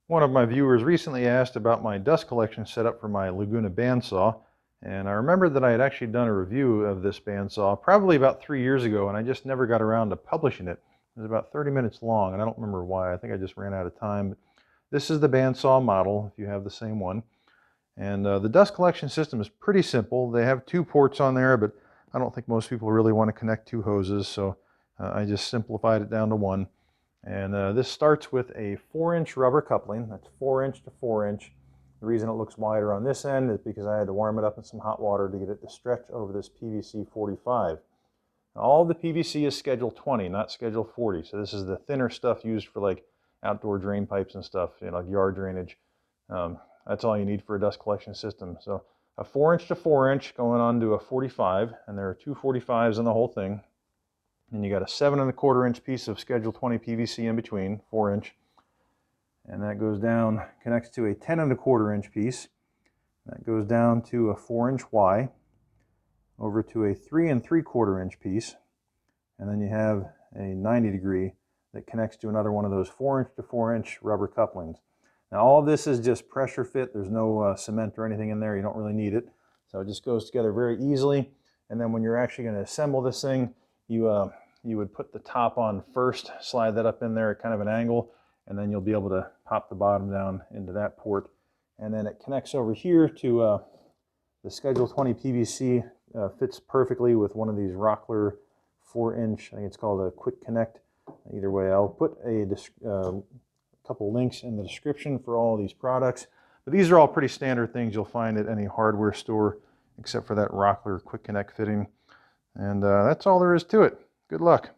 One of my viewers recently asked about my dust collection setup for my Laguna bandsaw, and I remembered that I had actually done a review of this bandsaw probably about 3 years ago, and I just never got around to publishing it. It was about 30 minutes long, and I don't remember why. I think I just ran out of time. But this is the bandsaw model, if you have the same one. And the dust collection system is pretty simple. They have 2 ports on there, but I don't think most people really want to connect 2 hoses, so I just simplified it down to 1. And this starts with a 4-inch rubber coupling. That's 4-inch to 4-inch. The reason it looks wider on this end is because I had to warm it up in some hot water to get it to stretch over this PVC 45. Now, all of the PVC is Schedule 20, not Schedule 40. So this is the thinner stuff used for like outdoor drain pipes and stuff, like yard drainage. That's all you need for a dust collection system. So a 4-inch to 4-inch going on to a 45, and there are 2 45s in the whole thing. And you got a 7 1/4-inch piece of Schedule 20 PVC in between, 4-inch. And that goes down, connects to a 10 1/4-inch piece. That goes down to a 4-inch Y, over to a 3 3/4-inch piece. And then you have a 90-degree that connects to another one of those 4-inch to 4-inch rubber couplings. Now all of this is just pressure fit. There's no cement or anything in there. You don't really need it. So it just goes together very easily. And then when you're actually going to assemble this thing, you would put the top on first, slide that up in there at kind of an angle, and then you'll be able to pop the bottom down into that port. And then it connects over here to the Schedule 20 PVC, fits perfectly with one of these Rockler 4-inch, I think it's called a Quick Connect. Either way, I'll put a couple links in the description for all of these products. But these are all pretty standard things you'll find at any hardware store, except for that Rockler Quick Connect fitting. And that's all there is to it. Good luck.